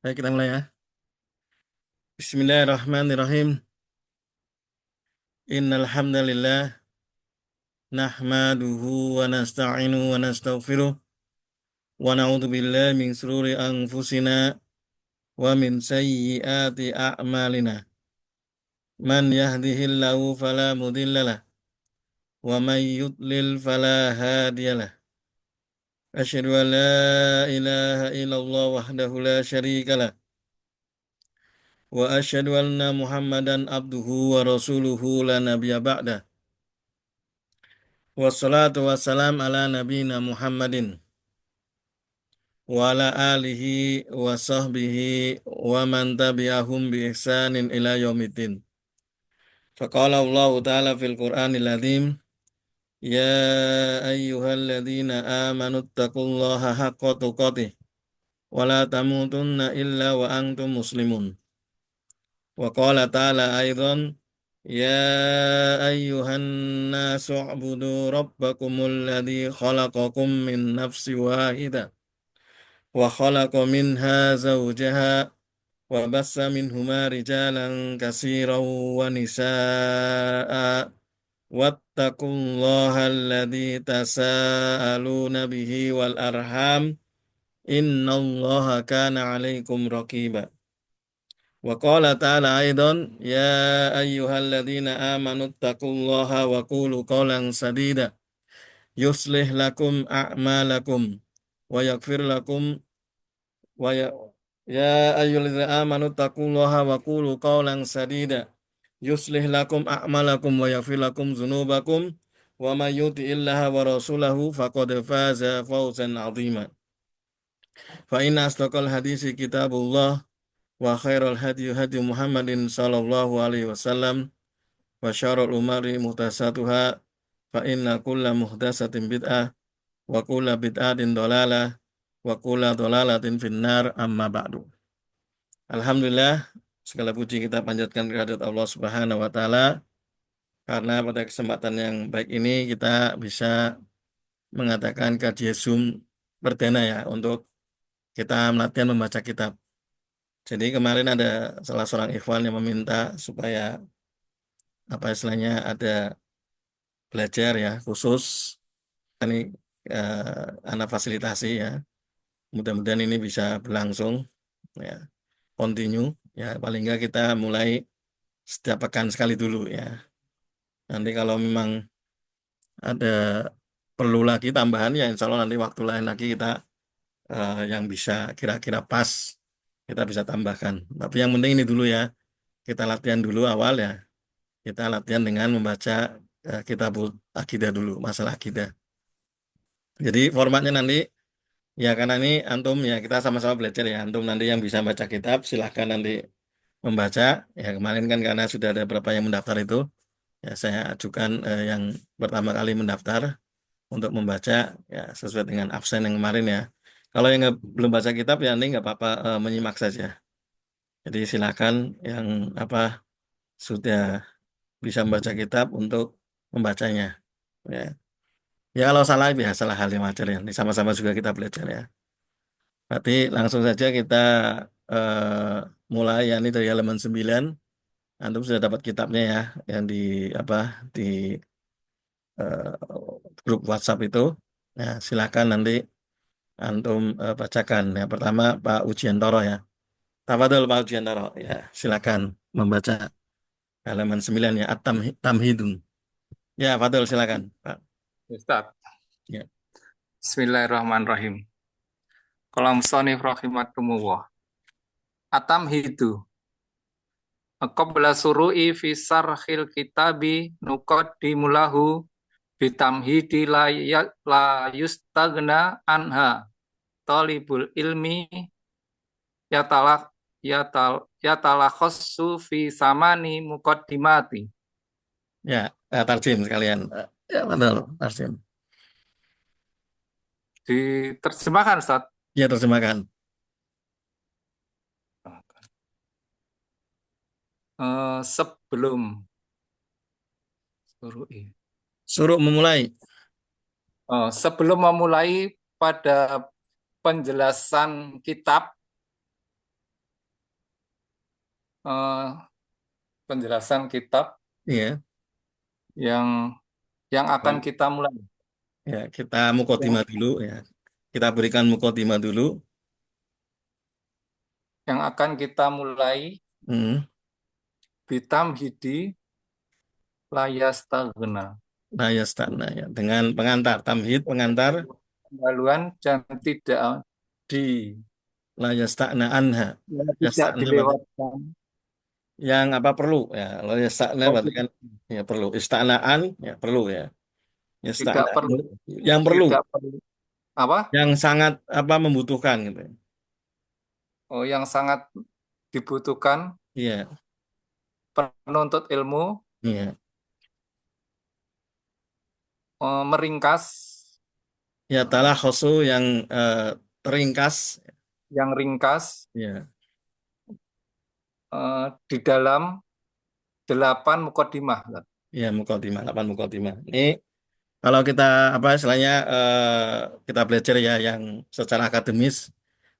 Baik, kita mulai ya. Bismillahirrahmanirrahim. Innal hamdalillah nahmaduhu wa nasta'inuhu wa nastaghfiruh wa na'udzu billahi min shururi anfusina wa min sayyiati a'malina. Man yahdihillahu fala mudhillalah wa man yudlil fala hadiyalah. Asyhadu an la ilaha illallah wahdahu la syarikalah wa asyhadu anna Muhammadan abduhu wa rasuluhu la nabiyya ba'dah. Wassalatu wassalam ala nabiyina Muhammadin wa ala alihi wa sahbihi wa man tabi'ahum bi ihsanin ila yaumiddin. Faqala Allah Ta'ala fil Qur'anil Azim, ya ayyuhalladzina amanu taqullaha haqqa tuqatih wa la tamutunna illa wa antum muslimun. Wa qala ta'ala aidan, ya ayyuhan nasu u'budu rabbakumul ladzi khalaqakum min nafsin wahidah wa khalaqa minha zawjaha wa bassa minhuma rijalan katsiran wa nisaa'a wattaqullaha alladzi tasaaluna bihi wal arham innallaha kana 'alaikum raqiba. Wa qala ta'ala aidan, ya ayyuhalladzina amanu taqullaha wa qulu qawlan sadida yuslih lakum a'malakum wa yaghfir lakum wa ya, ya ayyuhalladzina amanu taqullaha wa qulu qawlan sadida yuslih lakum a'malakum wa yaghfir lakum dzunubakum wa may yuti'illaha wa rasulahu faqad faza fawzan 'azima. Fa inna asdaqal hadisi kitabullah wa khairal hadyi hadyu Muhammadin sallallahu alaihi wasallam wa syarrul umuri muhdatsatuha fa inna kulla muhdatsatin bid'ah wa kulla bid'atin dhalalah wa kulla dhalalatin finnar amma ba'du. Alhamdulillah, segala puji kita panjatkan kehadirat Allah Subhanahu wa taala karena pada kesempatan yang baik ini kita bisa mengadakan kajian Zoom perdana ya untuk kita latihan membaca kitab. Jadi kemarin ada salah seorang ikhwan yang meminta supaya apa istilahnya ada belajar ya khusus ini anak fasilitasi ya. Mudah-mudahan ini bisa berlangsung ya, continue ya, paling enggak kita mulai setiap pekan sekali dulu ya. Nanti kalau memang ada perlu lagi tambahan ya insya Allah nanti waktu lain lagi kita yang bisa kira-kira pas kita bisa tambahkan. Tapi yang penting ini dulu ya, kita latihan dulu awal ya. Kita latihan dengan membaca kitab akidah dulu, masalah akidah. Jadi formatnya nanti ya karena ini antum ya kita sama-sama belajar ya. Antum nanti yang bisa baca kitab silahkan nanti membaca. Ya kemarin kan karena sudah ada beberapa yang mendaftar itu, ya saya ajukan yang pertama kali mendaftar untuk membaca ya sesuai dengan absen yang kemarin ya. Kalau yang belum baca kitab ya nanti nggak apa-apa menyimak saja. Jadi silakan yang apa sudah bisa membaca kitab untuk membacanya. Ya, ya kalau salah biasalah hal yang wajar ya. Ini sama-sama juga kita belajar ya. Berarti langsung saja kita mulai ya ini dari halaman 9. Antum sudah dapat kitabnya ya yang di apa di eh, grup WhatsApp itu. Nah, silakan nanti antum bacakan. Ya, pertama Pak Ujiantoro ya. Tafadhol Pak Ujiantoro. Ya, silakan membaca halaman 9 ya At-Tamhidun. Ya, Fadol silakan, Pak. Ustaz, Ya. Bismillahirrahmanirrahim. Kalam sonif rahimakumullah. Atam hidu. Qabla suru'i fi sarhil kitabi nuqaddimulahu bitamhidi la yustagna anha. Talibul ilmi yatalak yatalakhosu fi samani muqaddimati. Ya, tarjim sekalian. Ya, Fadol, tarjim. Diterjemahkan, Ustaz. Ya, terjemahkan. Sebelum suru'i. Suruh memulai. Sebelum memulai pada penjelasan kitab eh, penjelasan kitab Iya. yang akan kita mulai. Ya, kita mukotimah Yang, dulu ya. Kita berikan mukotimah dulu. yang akan kita mulai Hmm. bitam hidi layastagna. Nah, ya stana ya. Dengan pengantar tamhid pengantar Pendahuluan dan tidak di la yasta'na anha. tidak Yasta'na berarti dilewatkan. yang apa perlu ya. La yasta'na Oh, berarti kan ya perlu. Ista'naan ya perlu ya. tidak Yasta'na perlu, yang perlu, tidak perlu apa? yang sangat apa membutuhkan gitu. Ya. Oh, yang sangat dibutuhkan Iya, penuntut ilmu iya. meringkas Ya talah khosu yang teringkas yang ringkas ya. di dalam 8 mukadimah. Ya mukaddimah, 8 mukaddimah. Ini kalau kita apa istilahnya kita belajar ya yang secara akademis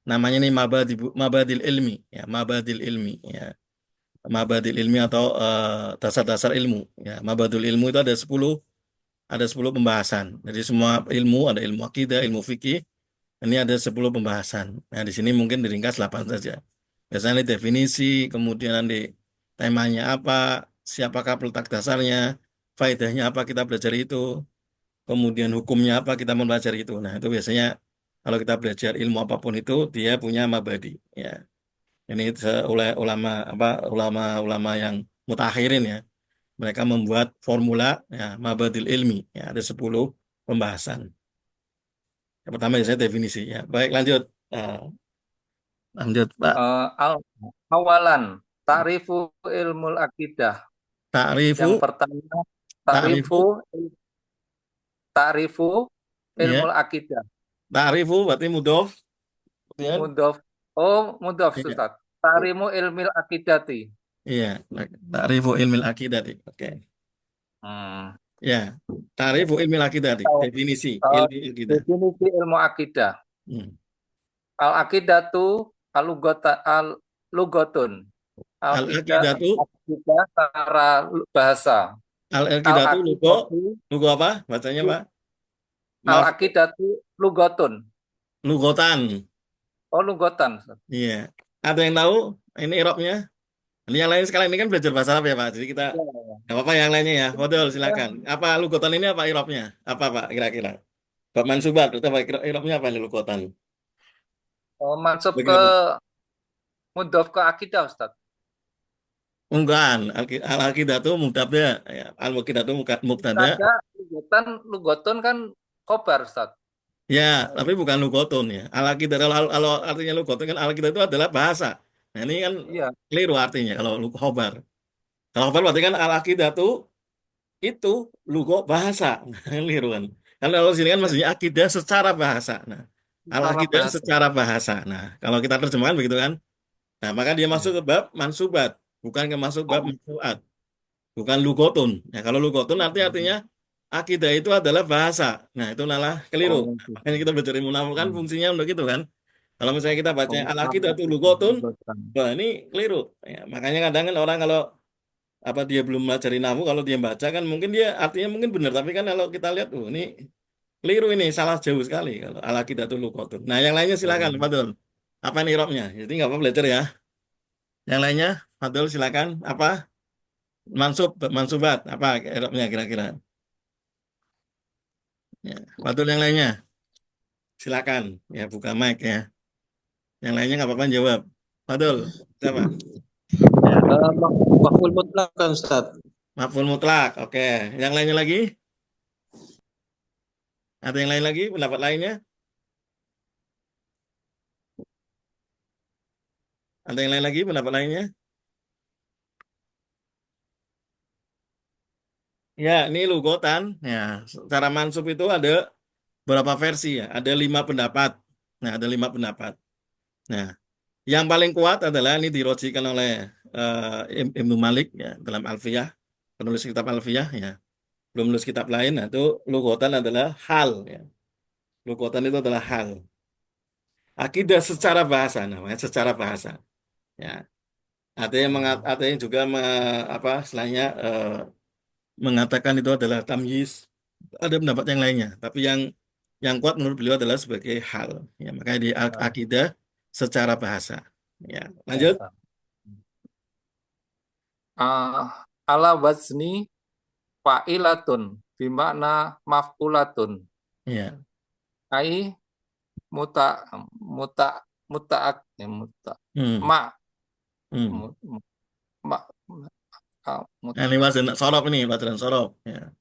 namanya ini mabadil ilmi ya, mabadil ilmi ya. Mabadil ilmi atau dasar-dasar ilmu ya. Mabadil ilmu itu ada 10 pembahasan. Jadi semua ilmu ada ilmu akidah, ilmu fikih, ini ada 10 pembahasan. Nah, di sini mungkin diringkas 8 saja. Biasanya nanti definisi, kemudian nanti temanya apa, siapakah peletak dasarnya, faedahnya apa kita belajar itu, kemudian hukumnya apa kita mempelajari itu. Nah, itu biasanya kalau kita belajar ilmu apapun itu dia punya mabadi ya. Ini oleh ulama apa ulama-ulama yang mutakhirin ya. Mereka membuat formula ya mabadil ilmi ya ada 10 pembahasan. Yang pertama biasanya definisi ya. Baik lanjut. Lanjut Pak. Al awalan ta'rifu ilmul akidah. Yang Ta'rifu pertama ta'rifu ta'rifu ta'rifu ya. ilmul akidah. Ta'rifu berarti mudhof kemudian Mudhof. Oh, mudhof iya. Ustaz. Ta'rimu ilmil akidati. Iya, ta'rifu ilmil akidah. Oke. Hmm. Ya, ta'rifu ilmil akidah definisi Uh, ilmu akidah. definisi ilmu akidah. Hmm. Al akidatu al lugotun. Al Al-aqidatu akidah secara bahasa. Al al-aqidatu lugo akidatu lugo apa? Bacanya Pak? al Maaf, akidatu lugotun. lugotan. Oh, lugotan. Iya. Ada yang tahu ini irobnya? Ini yang lain sekalian ini kan belajar bahasa Arab ya Pak. Jadi kita Ya. nggak apa-apa yang lainnya ya. Fadol silakan. Apa lugotan ini apa irobnya? Apa Pak kira-kira? Bab mansubat atau apa irobnya apa ini lugotan? Oh, masuk ke Bagaimana? mudhof ke akidah Ustaz. Enggak, al-aqidatu mubtada ya. Al-aqidatu mubtada. Kada lugotan kan khobar Ustaz. Ya, tapi bukan lugotun ya. Al-aqidah kalau artinya lugotun kan al-aqidah itu adalah bahasa. Nah, ini kan Iya. keliru artinya kalau khobar. Kalau khobar berarti kan al-aqidah itu lugo bahasa. Keliru kan. Kalau sini kan maksudnya akidah secara bahasa. Nah, Cara al-aqidah bahasa. secara bahasa. Nah, kalau kita terjemahkan begitu kan. Nah, maka dia masuk Ya. ke bab mansubat, bukan ke masuk bab Oh, marfuat. Bukan lugotun. Ya, kalau lugotun artinya akidah itu adalah bahasa. Nah, itu malah keliru. oh, Nah, makanya gitu. kita belajar ilmu nahwu kan Hmm. fungsinya untuk itu kan. Kalau misalnya kita baca Oh, al-aqidah sama itu gitu. lugotun, Lugotan. wah ini keliru. Ya, makanya kadang kan orang kalau apa dia belum pelajari nahwu, kalau dia baca kan mungkin dia artinya mungkin benar, tapi kan kalau kita lihat, ini keliru ini, salah jauh sekali kalau al-aqidah itu lugotun. Nah, yang lainnya Oh. silakan, Fadul. Apa nih irobnya? Jadi nggak apa belajar ya. Yang lainnya, Fadul silakan. Apa? Mansubat. Apa irobnya kira-kira? Ya, Fadul yang lainnya. Silakan ya buka mic ya. Yang lainnya nggak apa-apa jawab. Fadul, siapa? Ya, Maf'ul mutlak kan Ustaz? maf'ul mutlak. Oke. Yang lainnya lagi? Ada yang lain lagi? Pendapat lainnya? Ada yang lain lagi? Pendapat lainnya? Ya, ini lugotan. Ya, secara mansub itu ada berapa versi ya? Ada 5 pendapat. Nah, ada 5 pendapat. Nah, yang paling kuat adalah ini dirojikan oleh Ibnu Malik ya dalam Alfiyah, penulis kitab Alfiyah ya. Belum nulis kitab lain. Nah, itu lugotan adalah hal ya. Lugotan itu adalah hal. Akidah secara bahasa namanya secara bahasa. Ya. Ada yang juga istilahnya mengatakan itu adalah tamyiz. Ada pendapat yang lainnya, tapi yang kuat menurut beliau adalah sebagai hal. Ya, makanya di Ah, akidah secara bahasa. Ya, lanjut. bahasa. Ala wazni fa'ilatun bimakna maf'ulatun. Ya. Ai muta muta mutaak ya muta Hmm. ma Hmm. mu- mu- ma Nah, ini wazan sorof ini, wazan sorof. Ya.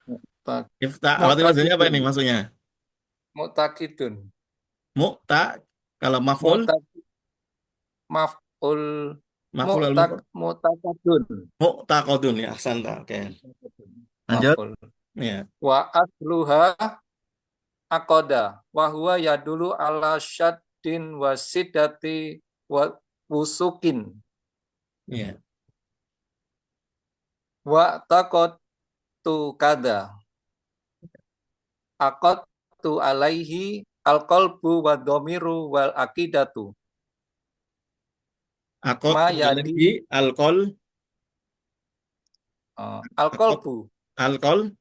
muta Ifta, apa itu wazannya apa mutakidun ini maksudnya? mutakidun Mu'ta, kalau maf'ul, mutak maf'ul maf'ul al mutakadun mu'taqadun ya, ahsanta. Oke. Lanjut. maf'ul Ya. wa asluha akoda wa huwa yadulu ala syaddin wa siddati wa wusukin Ya. wa tu kada akot tu alaihi alqalbu wa domiru wal akidatu Akot ma yadi alaihi alkol, akot alqalbu alkol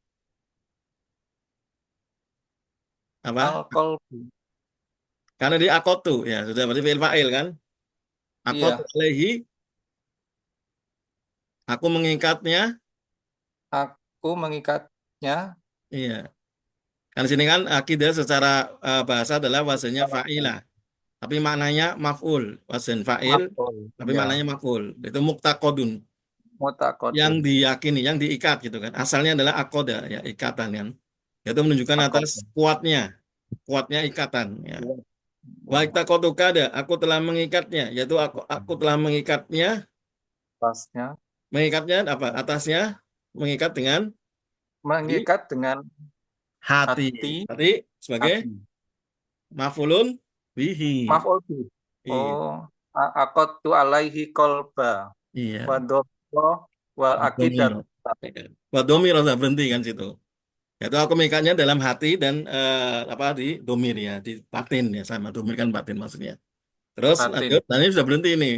apa? alqalbu Karena di akotu ya sudah berarti fi'il fa'il kan? Akot iya alaihi, aku mengikatnya. aku mengikatnya Iya. Kan di sini kan akidah secara bahasa adalah wazannya fa'ilah, tapi maknanya maf'ul. Wazan fa'il, maf'ul tapi ya maknanya maf'ul. Itu muktaqodun, yang mutaqaddin diyakini, yang diikat gitu kan. Asalnya adalah akoda ya, ikatan kan. Itu menunjukkan akot atas kuatnya ikatan ya. Wa oh, iktaqaduka ada, aku telah mengikatnya, yaitu aku telah pasnya mengikatnya apa? Atasnya mengikat dengan di mengikat dengan hati. hati Tadi sebagai hati maf'ulun bihi. maf'ul bi Iya. oh akot tu alaihi kolba wa Iya. dobro wal akidat Wadomiro. Wadomiro saya berhenti kan situ. Itu aku mengikatnya dalam hati dan di domir ya, di batin ya, sama domir kan batin maksudnya. Terus lanjut, batin nah ini sudah berhenti ini.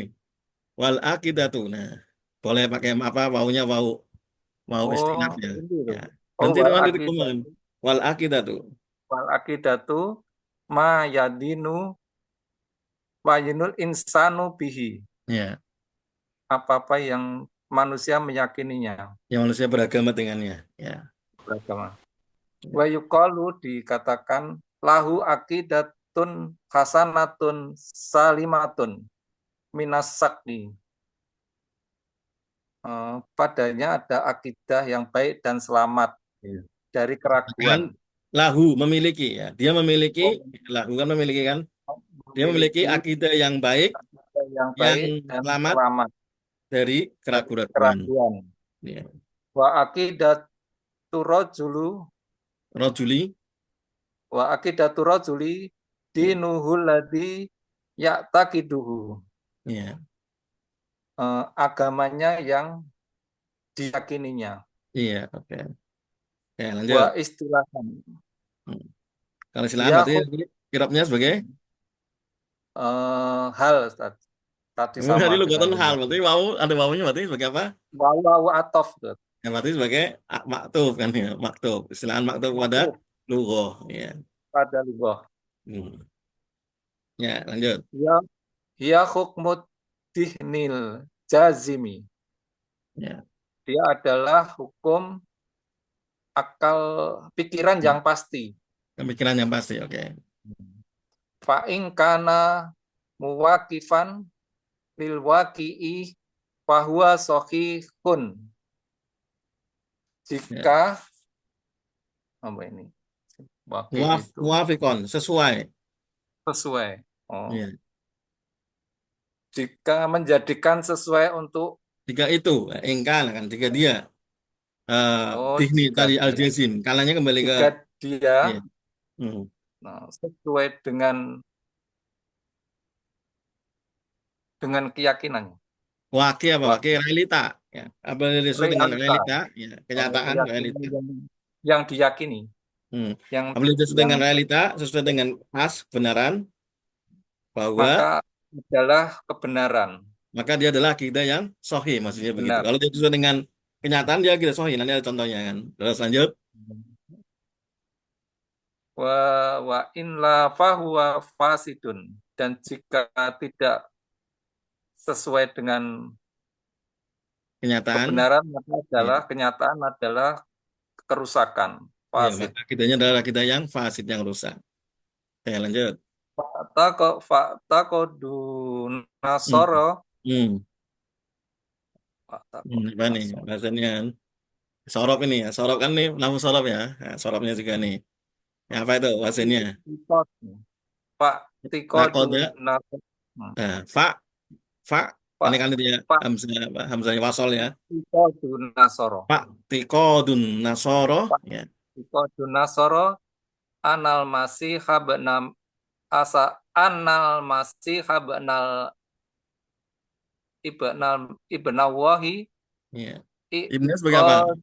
Wal akidatu. Nah, boleh pakai apa? Waunya wau oh istinaf ya. ini Ya. tuh oh Berhenti wal teman titik akidat kemarin. Wal akidatu. wal akidatu ma yadinu wayinul insanu bihi Ya, apa-apa yang manusia meyakininya yang manusia beragama dengannya. Ya. beragama wa yuqalu dikatakan lahu akidatun hasanatun salimatun minas sakti. Padanya ada akidah yang baik dan selamat Iya. dari Kan keraguan. lahu memiliki ya. Dia memiliki Oh, lahu kan memiliki kan. Dia memiliki memiliki akidah yang baik, akidah yang yang baik dan selamat selamat dari dari keraguan-keraguan. keraguan. Ya. Wa akidatu rajulu Rojuli. wa akidatu rajuli Ya. dinuhul ladzi ya'taqiduhu. Iya. Agamanya yang diyakininya. Iya. Oke. Oke, Wa lanjut. istilahan. Hmm. Kalau silakan Ya berarti kirapnya sebagai hal tadi sama tadi lu dengan hal ini. berarti ada wawunya berarti sebagai apa? Wawu atof. Ya, berarti sebagai maktub kan ya, maktub. Istilahan maktub pada Maktub lughoh ya. pada lugah. Hmm. Ya, lanjut. Ya, ya hukmud dihnil jazimi. Ya. Dia adalah hukum akal pikiran yang pasti. Pemikiran yang pasti, oke. Fa'in kana muwakifan lil waqi'i fahuwa sahihun. Ya. Jika apa ini? Waqi itu Muafikon, sesuai. sesuai. Oh, Ya. jika menjadikan sesuai untuk Jika itu, engkal kan, jika dia dihni jika tadi dia al-jazim, kalanya kembali ke jika dia ya. Hmm. sesuai dengan keyakinannya. Waki apa? Waki Waqi realita. Ya. Apa yang disebut dengan realita realita? Ya. Kenyataan realita. keyakinan yang diyakini Hmm. yang Apabila disebut yang dengan realita, sesuai dengan pas, kebenaran, bahwa maka adalah kebenaran maka dia adalah akidah yang sahih, maksudnya begitu. benar. Kalau dia sesuai dengan kenyataan, dia akidah sahih. Nanti ada contohnya kan. Terus lanjut. Wa in la fahuwa fasidun, dan jika tidak sesuai dengan Kenyataan, kebenaran maka ya, adalah kenyataan adalah kerusakan, ya, fasid. maka akidahnya adalah akidah yang fasid, yang rusak. Oke, lanjut. Fakta kodu Hmm. nasoro. Hmm. Fakta Apa kodu nih nasoro. bahasanya kan? Sorop ini ya. Sorop kan nih, namu sorop ya. Nah, soropnya juga nih. Ya, apa itu bahasanya? Pak Tikodu Nakoda, nasoro. fa, fa. Ini Pak kan dia Pak hamzah, apa, hamzahnya wasol ya. Tikodu nasoro. Fa, tikodun nasoro. Pak Ya, Tikodu nasoro. Anal masih habnam asa anal masih habnal ibnawahi ya. Ibnu sebagai apa? ikod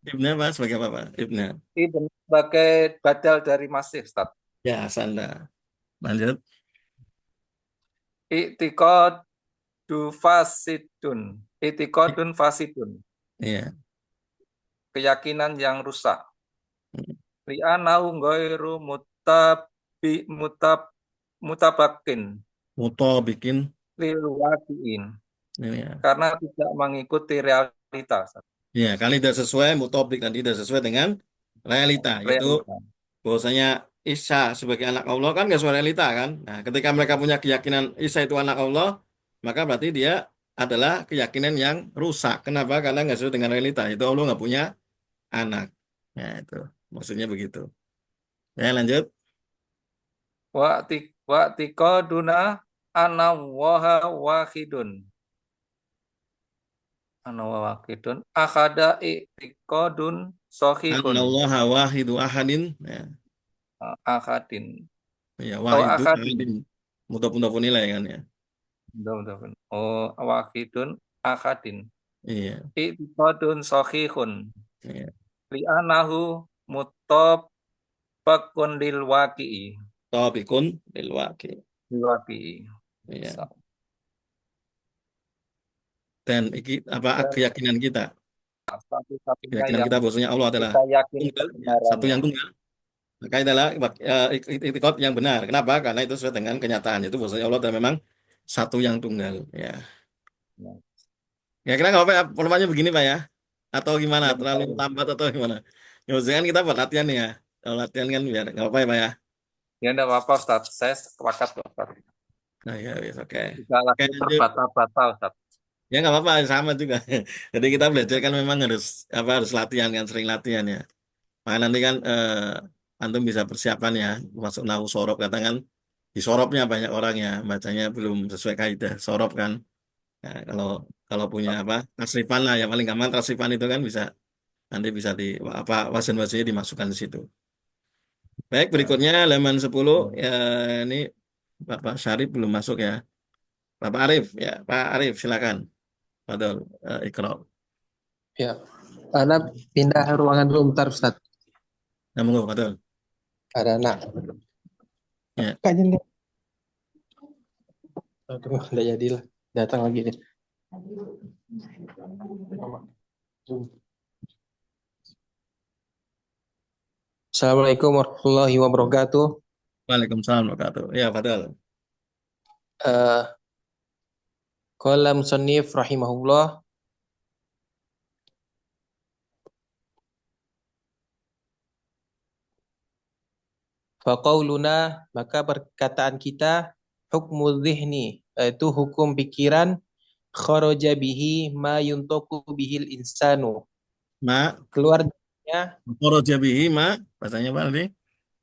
Ibnu apa? Sebagai apa, Pak? Ibnu. ibn sebagai badal dari masih, Ustaz. Ya, sanda. Lanjut. Iktikad fasidun. Itikadun fasidun. Iya. Keyakinan yang rusak. Li'anau ghairu mutabakin Muto bikin. lil waqi'in. Ini ya. Karena tidak mengikuti realitas. Ya, kali tidak sesuai mutobik dan tidak sesuai dengan realita. Yaitu Realita. bahwasanya Isa sebagai anak Allah kan nggak sesuai realita kan. Nah, ketika mereka punya keyakinan Isa itu anak Allah, maka berarti dia adalah keyakinan yang rusak. Kenapa? Karena nggak sesuai dengan realita. Itu Allah nggak punya anak. Nah, itu maksudnya begitu. Ya, lanjut. Wa'tiqaduna ana waha wahidun. Ana wa wahidun. Akhada i'tiqadun sahihun. Anallaha wahidu ahadin. Ya, Akhadin. ya Oh, wahidu akhadin. ahadin. Mudah-mudah nilai kan ya. Betul. Oh, wahidun akhadin. Iya. I'tiqadun sahihun. Iya. Li'anahu bakun lil waqi'i. Tobikun lil waqi. Lil waqi'i. Iya. So, Dan iki apa dan keyakinan kita? satu-satunya Keyakinan yang kita bahwasanya Allah adalah kita yakini tunggal, ya, satu kebenarannya. yang tunggal. Maka itu adalah itikad yang benar. Kenapa? Karena itu sesuai dengan kenyataan. Itu bahwasanya Allah adalah memang satu yang tunggal. Ya. Ya, Kira-kira nggak apa-apa ya, formatnya begini Pak ya? Atau gimana? ya, Terlalu lambat atau gimana? Ya, maksudnya kan kita buat latihan nih ya. Kalau latihan kan biar nggak apa-apa ya Pak ya. ya enggak apa-apa, Ustaz. Saya sepakat, Ustaz. Nah, ya, ya, oke. Tidak Oke, lagi lanjut. terbata-bata, Ustaz. Ya nggak apa-apa, sama juga. Jadi kita belajar kan memang harus apa harus latihan kan, sering latihan ya. Maka nanti kan antum bisa persiapan ya masuk nahu sorob katakan di sorobnya banyak orang ya bacanya belum sesuai kaidah sorob kan. Nah, kalau punya apa tasrifan lah yang paling gampang tasrifan itu kan bisa nanti bisa di apa wajan-wajannya dimasukkan di situ. Baik, berikutnya halaman 10 ya ini Bapak Syarif belum masuk ya. Bapak Arif ya, Pak Arif silakan. Padahal Iqra. Ya, Ana pindah ruangan dulu bentar, Ustaz. Nah, monggo, Padahal. Ada anak. Ya. Kayaknya nih. Aduh, udah jadilah. Datang lagi nih. Assalamualaikum warahmatullahi wabarakatuh. Waalaikumsalam warahmatullahi wabarakatuh. Ya, Padahal. Eh, Qala musannif rahimahullah. Faqauluna, maka perkataan kita hukmu dzihni, yaitu hukum pikiran, kharaja bihi ma yuntaku bihil insanu, Ma keluar darinya kharaja bihi ma bahasanya apa nanti?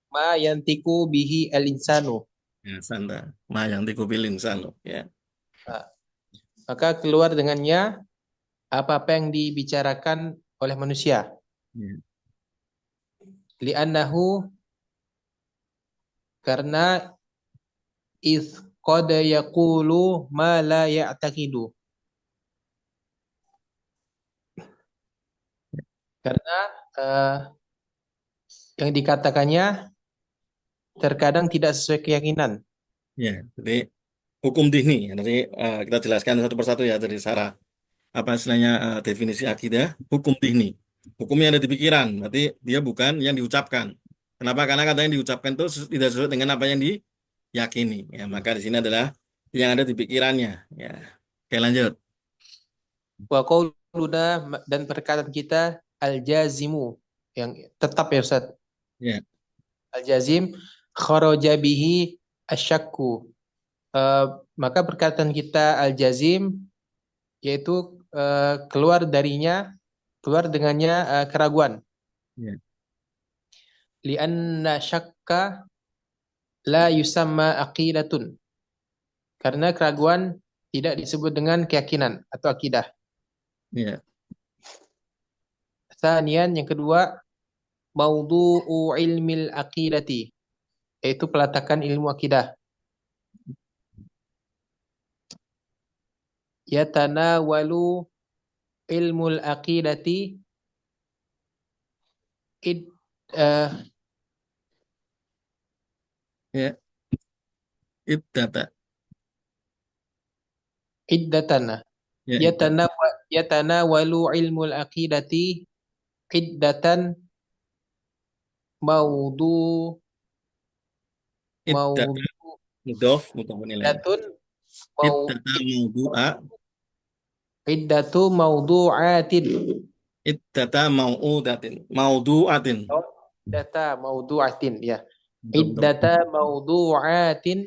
ma yantiku bihi al insanu. Ya, sanda. Ma yang dikupil insan. Ya. Nah, maka keluar dengannya apa-apa yang dibicarakan oleh manusia. Ya. Li'annahu, karena iz qad yaqulu ma la ya'taqidu. Karena eh, yang dikatakannya terkadang tidak sesuai keyakinan. Ya. Jadi hukum dini. Nanti kita jelaskan satu persatu ya dari Sarah apa istilahnya definisi akidah, hukum dini. Hukum yang ada di pikiran, berarti dia bukan yang diucapkan. Kenapa? Karena kata yang diucapkan itu tidak sesuai dengan apa yang diyakini. Ya, maka di sini adalah yang ada di pikirannya. Ya, oke lanjut. Wa qauluna dan perkataan kita al-jazimu yang tetap ya Ustaz. Ya, Al-jazim kharaja bihi asyakku. Maka perkataan kita al-jazim yaitu keluar dengannya keraguan. ya, Lianna syakka la yusamma aqidatun. Karena keraguan tidak disebut dengan keyakinan atau akidah. ya, Tsanian yang kedua, maudhu'u ilmil aqidati, yaitu peletakan ilmu akidah. Yatanawalu ilmul aqidati id uh, ya. Iddata. iddatan. Ya, iddat. Yatanawalu ilmul aqidati iddatan maudhu Iddata. Mudhof, mudhof ilaih. maudatun Iddata maudu'a. iddatu maudu'atin. Iddata mau'udatin. Maudu'atin. Oh, data maudu'atin ya. Mudhof, mudhof. Iddata maudu'atin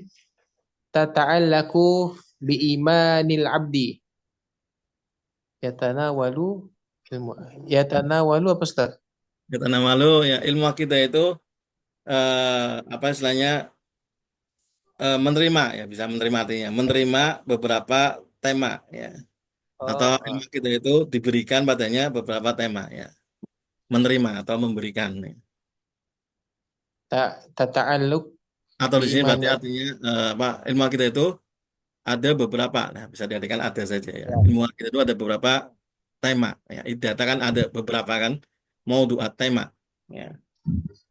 tata'allaku bi imanil abdi. Yatanawalu ilmu. Yatanawalu apa Ustaz? Kata nama lu ya ilmu akidah itu apa istilahnya menerima ya bisa menerima artinya menerima beberapa tema ya atau ilmu Oh, akidah itu diberikan padanya beberapa tema ya menerima atau memberikan ya. tata'alluk Atau bi di sini berarti imanil. artinya apa ilmu akidah itu ada beberapa nah bisa diartikan ada saja ya Ya. ilmu akidah itu ada beberapa tema ya data kan ada beberapa kan mau dua tema ya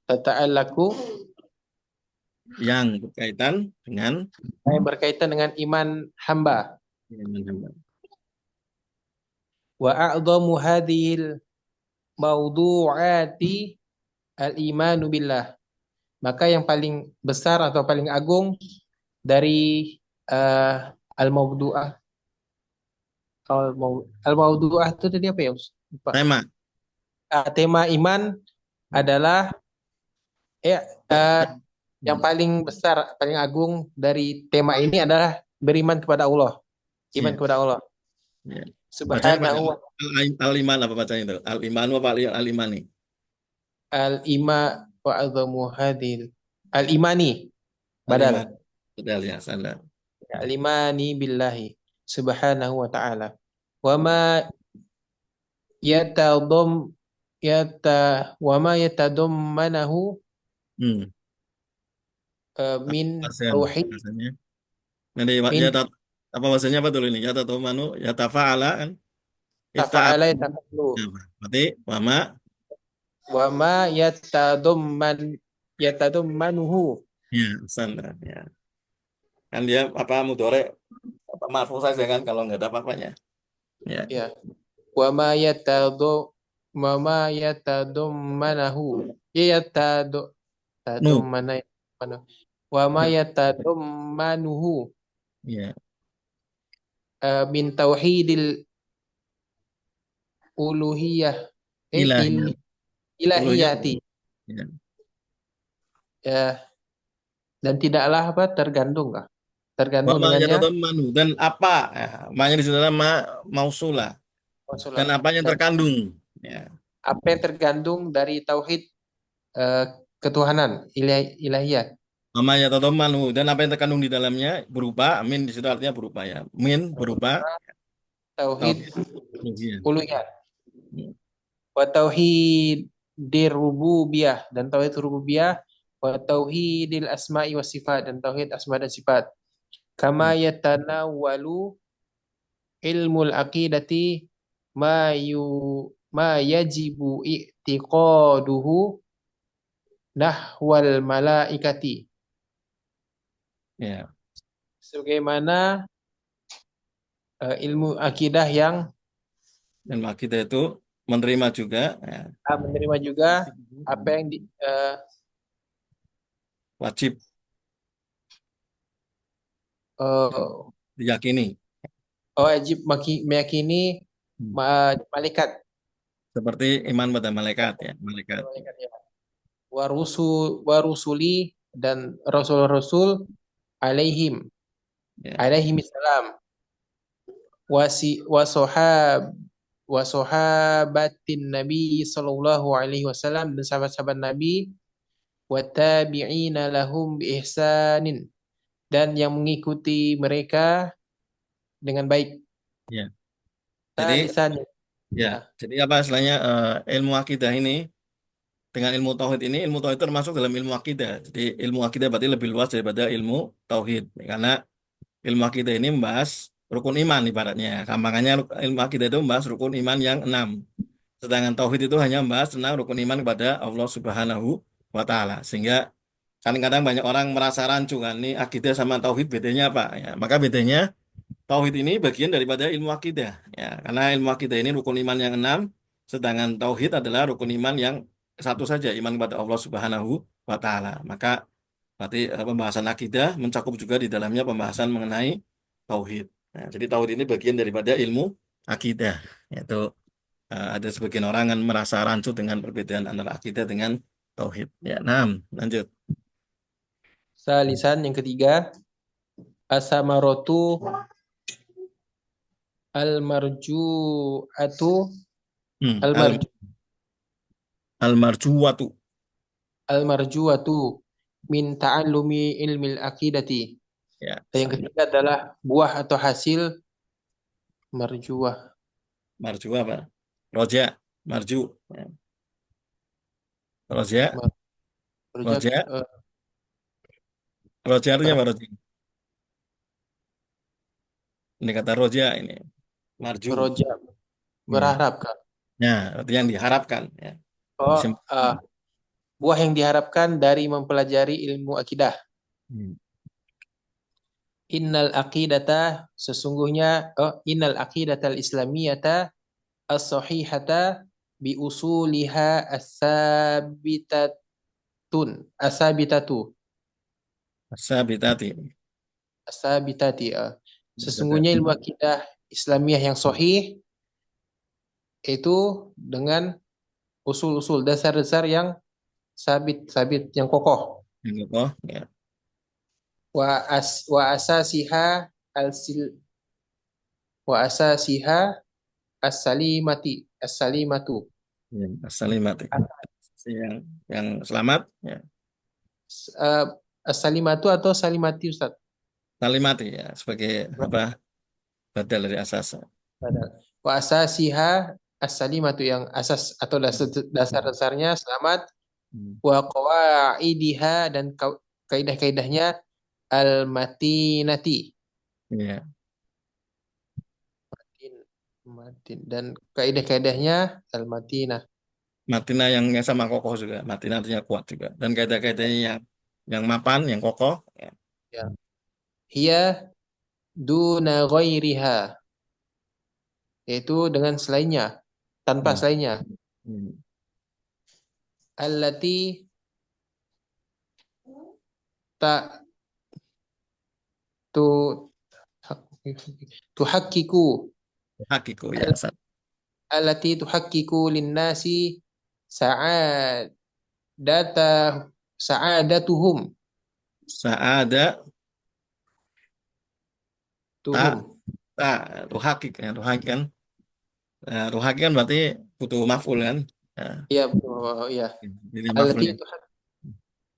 Tata'allaku yang berkaitan dengan yang berkaitan dengan iman hamba. ya, Wa a'dhamu hadhil mawdu'ati al-imanu billah. Maka yang paling besar atau paling agung dari al-mawdu'ah al-mawdu'ah itu tadi apa ya, Ustaz? Lupa. tema Tema iman adalah ya eh, yang paling besar, paling agung dari tema ini adalah beriman kepada Allah, iman ya, kepada Allah ya. Bacanya apa? Subhanahu wa Al-Iman apa bacanya itu? Al-Iman apa Al-Imani? al-ima wa azamu hadil al-imani Al-Iman. badal Betul ya, salah. al-imani billahi subhanahu wa ta'ala wa ma yatadom wa ma yatadammanahu Hmm. min Bahasa, tauhid bahasanya. Nanti ya min apa bahasanya apa dulu ini? Ya tahu manu ya tafa'ala kan? Ifta'al. tafa'ala yatafa'lu Nah, berarti wama wa ma yatadammanuhu ya salah ya. Kan dia apa mudore apa marfu saja kan kalau nggak ada apa-apanya. Ya. ya wa ma yatadammanahu ya Nu. tadammana wa ma yatadammanuhu Ya. min tauhidil uluhiyah Ilahiyah. Uluhiyah. ilahiyati Ya. ya dan tidaklah apa tergantung Wama dengannya yatadammanu dan apa ya, makanya di sana mausulah dan Rasulullah apa yang dan terkandung ya apa yang tergantung dari tauhid eh, ketuhanan ilahiyah wama yatadammanu dan apa yang terkandung di dalamnya berupa min di situ artinya berupa ya min berupa tauhid tauhid uluhiyah. uluhiyah wa tauhidir rububiyah dan tauhid rububiyah wa tauhidil asma'i was sifat dan tauhid asma dan sifat kama Hmm. yatanawwalu ilmul aqidati ma yu ma yajibu i'tiqaduhu nahwal malaikati Ya sebagaimana ilmu akidah yang Dan akidah itu menerima juga, ya, menerima juga apa yang wajib uh, diyakini. wajib meyakini Hmm. malaikat. Seperti iman pada malaikat, ya, malaikat. Malaikat ya. Warusuli dan rasul-rasul alaihim Ya, alaihim salam wasohab wasohabatin Nabi Sallallahu Alaihi Wasallam dan sahabat-sahabat Nabi watabi'ina lahum bi ihsanin dan yang mengikuti mereka dengan baik. ya. Jadi, Lisan ya, ya. jadi apa istilahnya ilmu akidah ini dengan ilmu tauhid ini, ilmu tauhid itu termasuk dalam ilmu akidah. Jadi ilmu akidah berarti lebih luas daripada ilmu tauhid, karena ilmu akidah ini membahas rukun iman ibaratnya. Gampangannya ilmu akidah itu membahas rukun iman yang 6. Sedangkan tauhid itu hanya membahas tentang rukun iman kepada Allah Subhanahu wa taala. Sehingga kadang-kadang banyak orang merasa rancu kan, ini akidah sama tauhid bedanya apa? Ya, maka bedanya tauhid ini bagian daripada ilmu akidah. Ya, karena ilmu akidah ini rukun iman yang 6, sedangkan tauhid adalah rukun iman yang satu saja, iman kepada Allah Subhanahu wa taala. Maka berarti pembahasan akidah mencakup juga di dalamnya pembahasan mengenai tauhid. Nah, jadi tauhid ini bagian daripada ilmu akidah. Yaitu ada sebagian orang yang merasa rancu dengan perbedaan antara akidah dengan tauhid. Ya, nah, lanjut. Salisan yang ketiga asamarotu almarjuatu Hmm, al almarju almarjuwatu. almarjuatu min ta'allumi ilmil akidati. Ya, Dan yang ketiga adalah buah atau hasil marjuah. marju apa? Roja, marju. Ya. Roja, Marjuah roja, roja artinya apa roja? Ini kata roja ini, marju. roja Hmm. berharap kan. Ya, artinya yang diharapkan. Ya. Oh, Bisa- buah yang diharapkan dari mempelajari ilmu akidah. Hmm. Innal aqidatal islamiyata as-sahihata bi usuliha asabitatu Sabitati. asabitati. Sesungguhnya ilmu akidah Islamiyah yang sahih itu dengan usul-usul dasar-dasar yang sabit yang kokoh. Yang kokoh, ya. Wa asasiha al-sil wa asasiha as-salimatu. Ya, salimati. Yang yang selamat, ya. Uh, as-salimatu atau salimati Ustaz? Salimati ya sebagai apa? Badal dari asas. Wa asasiha as-salimatu yang asas atau dasar-dasarnya selamat. Hmm. Wa qawaidiha dan kaidah-kaidahnya al-matinati. Ya. Dan kaidah-kaidahnya al-matinah. Matina yang sama kokoh juga. Matina artinya kuat juga. Dan kaidah-kaidahnya yang mapan, yang kokoh. Ya. Ya. Hiya duna ghairiha, yaitu dengan selainnya, tanpa Hmm. selainnya. Hmm. Allati tak tu tuhakkiku Hakiku ya. allati tuhakkiku linnasi sa'adata sa'adatuhum Saada tak tuhum. tak ruhakik ya. Ruhakik kan. Ruhakik kan berarti butuh maf'ul kan. Ya. Ya, ya. Jadi Allati maf'ulnya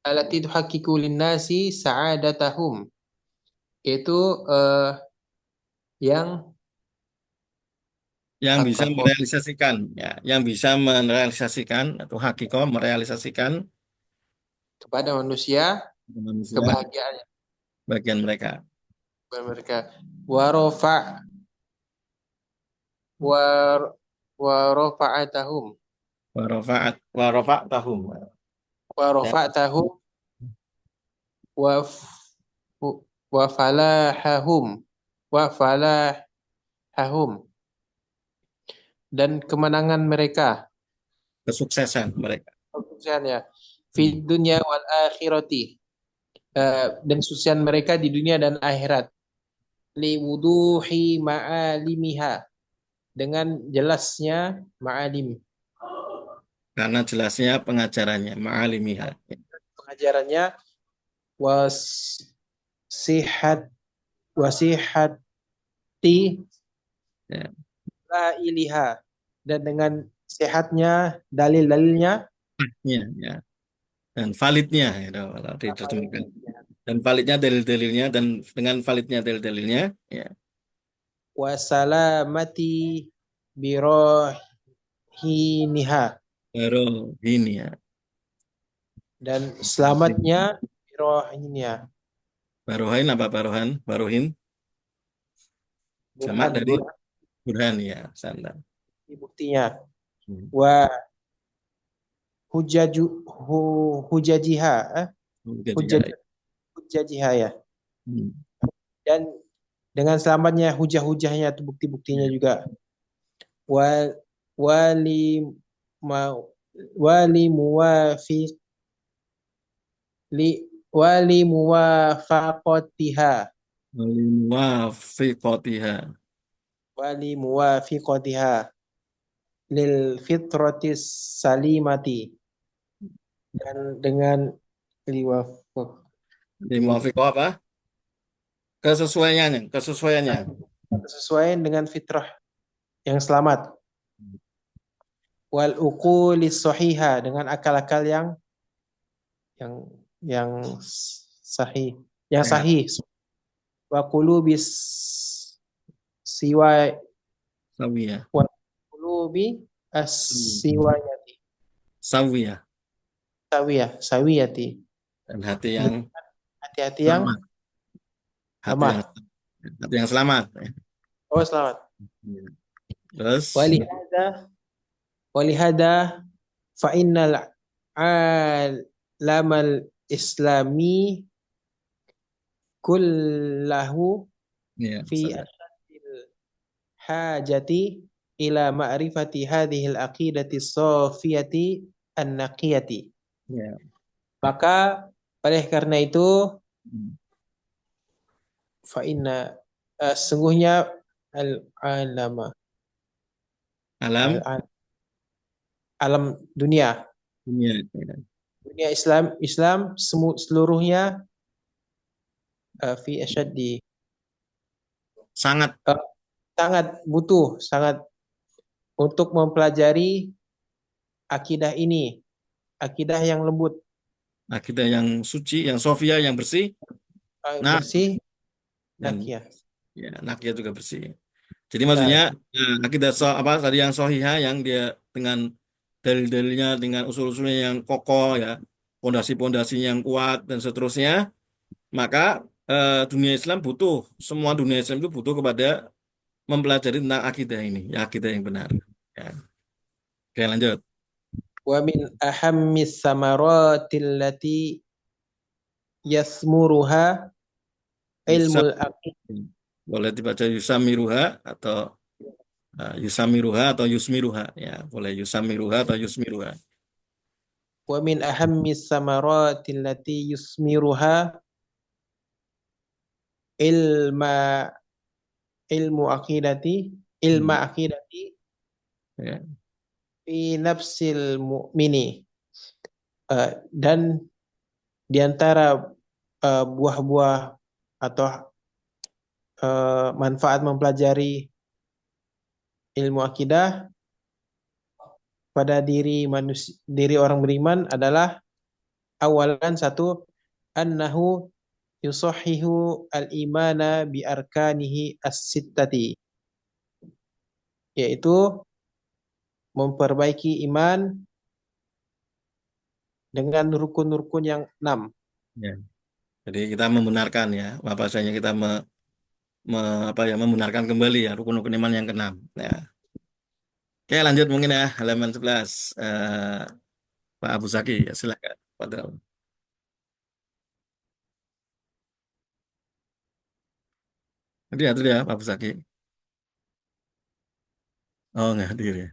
allati tuhakkiku linnasi sa'adatahum, yaitu yang yang bisa hakako merealisasikan ya, yang bisa merealisasikan atau hakikoh merealisasikan kepada manusia manusia kebahagiaan bagian mereka. kepada mereka. Warofa war warofa'atahum Warofa'at tahum. Ya, warofa'atahum wa wa falahahum wa falahahum dan kemenangan mereka, Kesuksesan mereka. kesuksesan ya, fid dunya wal akhirati, dan kesuksesan mereka di dunia dan akhirat, liwuduhi ma'alimiha, dengan jelasnya ma'alim, Karena jelasnya pengajarannya, ma'alimiha. pengajarannya, was sihat wasihati Ya, lailiha, dan dengan sehatnya dalil-dalilnya, ya. Dan validnya, ya, kalau diterjemahkan. Dan validnya dalil-dalilnya, dan dengan validnya dalil-dalilnya, ya, wasalamati birohiniha, baru ini ya. dan selamatnya birohiniha, Barohain apa barohan? Barohin, jamak burhan dari burhan burhan ya, sandal. buktinya, Hmm. wa hujajiha, Jadi ya, hujaj hujajiha ya, hmm. dan dengan selamatnya hujah-hujahnya atau bukti-buktinya Ya. juga, wa wali ma wali muwafiq li wali muwafaqatiha Wafiqotiha. wali muwafiqatiha lil fitratis salimati, dan dengan liwafaq Jadi muafiqoh apa? Kesesuaiannya, kesesuaiannya. sesuai dengan fitrah yang selamat, wal uqulis sahiha, dengan akal-akal yang yang sahih, yang Sehat. sahih, wa qulubis siwa Sawiyah. wa qulubi as-siwayati Sawiyah. sawiyati, Dan hati yang hati-hati yang selamat. Hati yang, lemah. hati yang selamat. Oh, selamat. Ya. Terus, Walihada walihada fa innal alamal islami kullahu ya, fi ashaddil hajati ila ma'rifati hadhil aqidati safiyati an-naqiyati. ya. Maka oleh karena itu, fa inna, sungguhnya al-alama Alam al alam dunia, dunia. Ya. dunia Islam seluruhnya, fi asyaddi, Sangat uh, sangat butuh, sangat untuk mempelajari akidah ini, akidah yang lembut, akidah yang suci, yang sofia, yang bersih. Nah, bersih, dan nakiyah. ya, nakia juga bersih. Jadi Nah, maksudnya akidah apa tadi yang sohiha, yang dia dengan dalil-dalilnya, dengan usul-usulnya yang kokoh ya, pondasi-pondasinya yang kuat dan seterusnya, maka dunia Islam butuh, semua dunia Islam itu butuh kepada mempelajari tentang akidah ini, ya akidah yang benar. Ya. Oke, lanjut. wa min ahammis samaratil lati yasmuruha Yusam, ilmul aqid. boleh dibaca yusamiruha atau yusamiruha atau yusmiruha, ya boleh yusamiruha atau yusmiruha. Wa min ahammis samaratil lati yusmiruha ilma ilmu aqidati ilma Hmm. aqidati Ya. fi nafsil mu'mini. Dan di antara buah-buah atau manfaat mempelajari ilmu akidah pada diri manusia, diri orang beriman adalah, awalan satu, annahu yusahhihu al-imana bi arkanihi as-sittati, yaitu memperbaiki iman dengan rukun-rukun yang 6. Ya. Jadi kita membenarkan ya, apa bahasanya kita apa ya, membenarkan kembali ya rukun-rukun iman yang keenam. Ya. Oke, lanjut mungkin ya halaman 11. Pak Abu Zaki, ya silakan. Padahal. Hadir ya Pak Pusaki. Oh nggak hadir ya.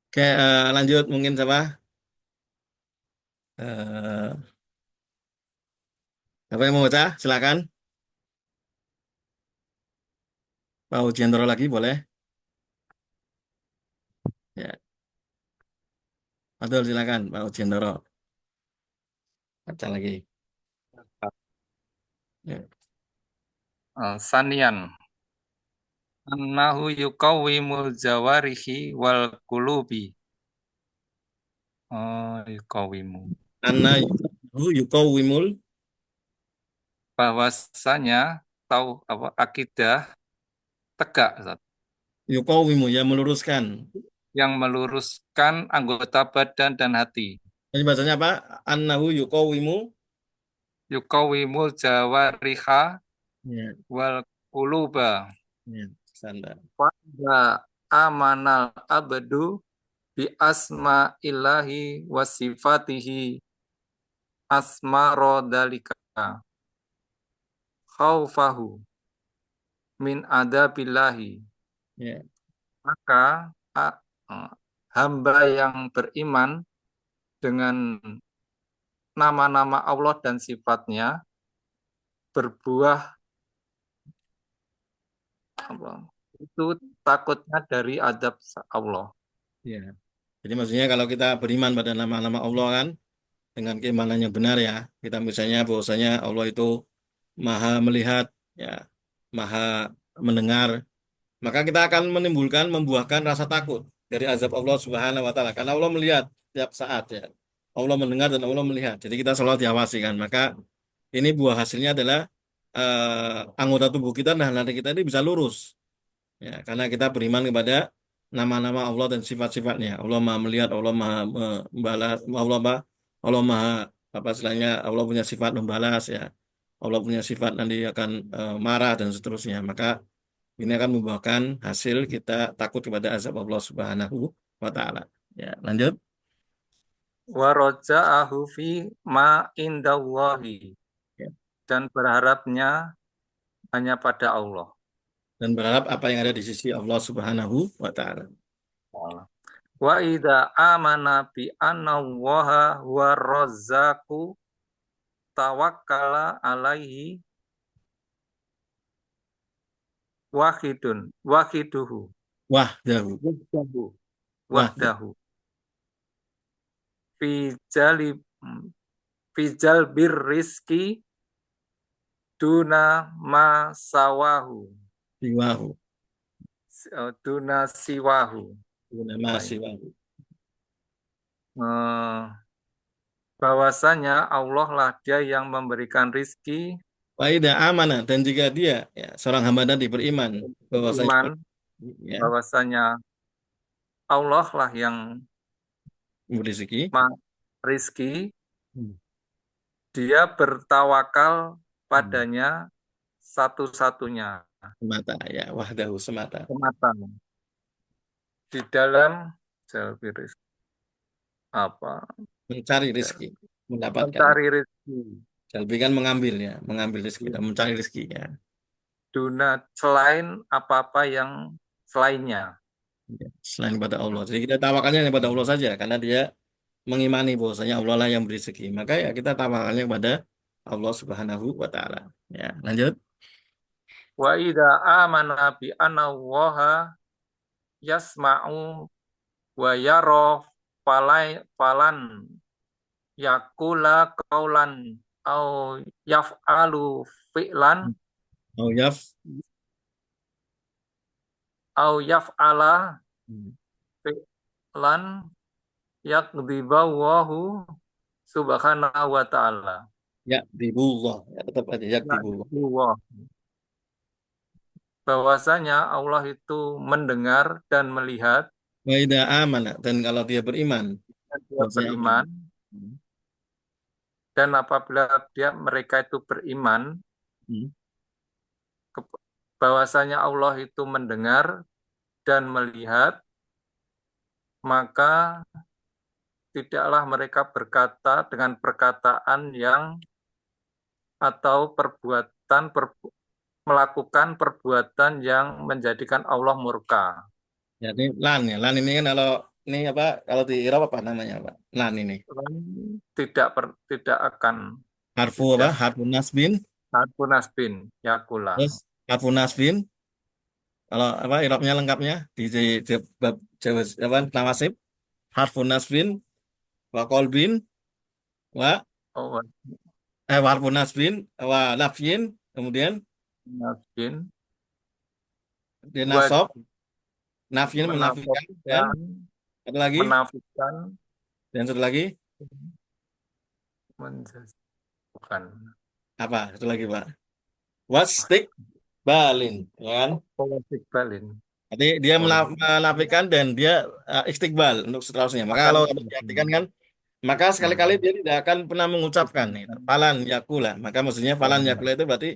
Oke, lanjut mungkin siapa? Eh, Apa yang mau baca? Silakan. Pak Ujiantoro lagi boleh? Ya, betul silakan Pak Ujiantoro. Baca lagi. Ya. Sanian annahu yuqawwimul jawarihi wal qulubi. Oh, yuqawwimu. Anna yukawwimul Bahwasanya tahu apa akidah tegak Ustaz, yukawwimu ya meluruskan. yang meluruskan anggota badan dan hati. Jadi bahasanya apa? Annahu yukawwimu. Yuqawwimul jawariha Ya, wal quluba. ya, standar. Wa amanal abdu bi asma ilahi wa sifatihi asmaro dalika khaufahu min adabillahi. Ya, Maka a- hamba yang beriman dengan nama-nama Allah dan sifatnya berbuah apa, itu takutnya dari adab Allah. ya. Jadi maksudnya kalau kita beriman pada nama-nama Allah kan dengan keimanan yang benar ya, kita misalnya bahwasanya Allah itu maha melihat, ya, maha mendengar, maka kita akan menimbulkan membuahkan rasa takut dari azab Allah Subhanahu wa taala karena Allah melihat setiap saat ya. Allah mendengar dan Allah melihat. Jadi kita selalu diawasi kan. Maka ini buah hasilnya adalah anggota tubuh kita dan hati kita ini bisa lurus. Ya, karena kita beriman kepada nama-nama Allah dan sifat-sifatnya. Allah Maha melihat, Allah Maha membalas, Allah Maha apa istilahnya, Allah punya sifat membalas ya. Allah punya sifat nanti akan marah dan seterusnya. Maka ini akan membuahkan hasil kita takut kepada azab Allah Subhanahu wa taala. Ya, lanjut. Wa raja'ahu fi ma indallahi, Ya. dan berharapnya hanya pada Allah. Dan berharap apa yang ada di sisi Allah Subhanahu wa taala. Wa idza amana bi anna Allaha wa razzaqu tawakkala alaihi wahiduhu Wahdahu. wahdahu Wahdahu. wahdahu fi jalib fi jalbir rizki duna ma sawahu Siwahu. duna siwahu. Nama Baik. siwahu. Eh, bahwasanya Allah lah dia yang memberikan rizki, Faidah amanah dan jika dia ya, seorang hamba tadi beriman bahwasanya iman, ya, bahwasanya Allah lah yang memberi rezeki rizki, hmm, dia bertawakal hmm, padanya satu-satunya semata ya wahdahu semata semata di dalam jalbi rizki, apa mencari ya, rezeki mendapatkan mencari rizki jalbi kan mengambil ya mengambil rezeki dan mencari rezeki ya. duna selain apa-apa yang selainnya. Ya, selain kepada Allah jadi kita tawakalnya kepada Allah saja karena dia mengimani bahwasanya Allah lah yang beri rezeki maka ya kita tawakalnya kepada Allah Subhanahu wa taala ya lanjut. Wa idza amana bi anna Allaha yasma'u wa yara falan yakula kaulan au yaf'alu fi'lan Oh yaf au yaf'ala hmm, fi'lan yakdzibawahu subhanahu wa ta'ala. ya dibullah ya tetap aja ya dibullah. Yakdzibawahu. Bahwasanya Allah itu mendengar dan melihat, Faidah amanah dan kalau dia beriman dan dia bahwasanya Allah beriman, dan apabila mereka itu beriman hmm, bahwasanya Allah itu mendengar dan melihat, maka tidaklah mereka berkata dengan perkataan yang atau melakukan perbuatan yang menjadikan Allah murka. Jadi lan ya. Lan ini kan ini apa? Kalau di Arab apa namanya, Pak? Lan ini. Tidak akan Harfu apa? tidak Harfu nasbin. harfu nasbin yakula. Terus harfu nasbin. Kalau apa Arabnya lengkapnya di bab Jawa apa nawasib. Harfu nasbin wa qalbin wa Oh, harfu nasbin wa nafyin. Kemudian nasbin dia buat nasab, nafyin menafikan dan menafikan satu lagi menafikan dan satu lagi bukan. apa? Satu lagi, Pak. Wastik balin, ya kan? Politik balin. Jadi dia Politik menafikan dan dia istiqbal untuk seterusnya. Maka akan kalau diartikan kan, maka sekali-kali dia tidak akan pernah mengucapkan itu. Falan yakula. Maka maksudnya falan yakula itu berarti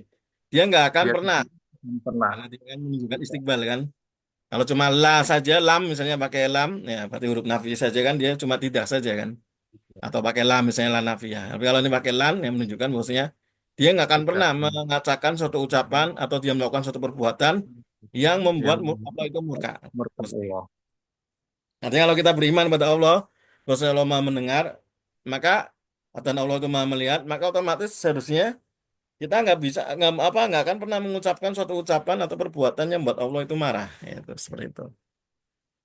dia nggak akan dia pernah. pernah. Karena dia kan menunjukkan istiqbal kan. Kalau cuma la saja, lam misalnya pakai lam, ya berarti huruf nafi saja kan dia cuma tidak saja kan. Atau pakai lam misalnya la nafiyah. Tapi kalau ini pakai lan yang menunjukkan bahwasanya dia nggak akan Tidak pernah mengatakan suatu ucapan atau dia melakukan suatu perbuatan yang membuat yang Allah itu murka. murka Allah. Artinya kalau kita beriman pada Allah, bahwasanya Allah Maha mendengar, maka dan Allah itu Maha melihat, maka otomatis seharusnya kita nggak akan pernah mengucapkan suatu ucapan atau perbuatan yang membuat Allah itu marah. Ya, itu seperti itu.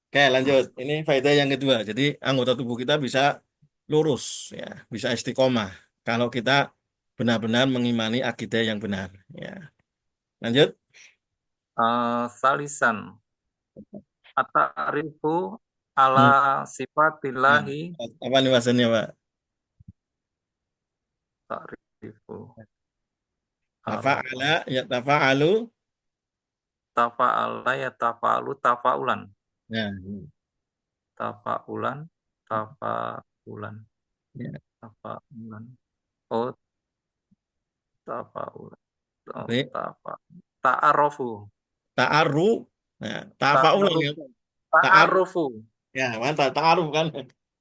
Oke, lanjut. Ini faedah yang kedua. Jadi anggota tubuh kita bisa lurus, ya, bisa istiqomah. Kalau kita benar-benar mengimani akidah yang benar. Ya, lanjut. Salisan at-ta'rifu Hmm. ala Nah, sifatillahi apa nih bahasanya, Pak? ta'rifu Tafa'ala, arafah ya tafa'alu. tafa'ala ya tafa'alu tafa'ulan Nah, tafa'ulan tafa'ulan ya. tafa'ulan oh tafa'ulan Jadi, tafa ta'arufu ta'aru, nah, tafa'ulan ya. ta'arufu Ta'aruf, ta'arufu ya, mantap. Ta'aruf kan?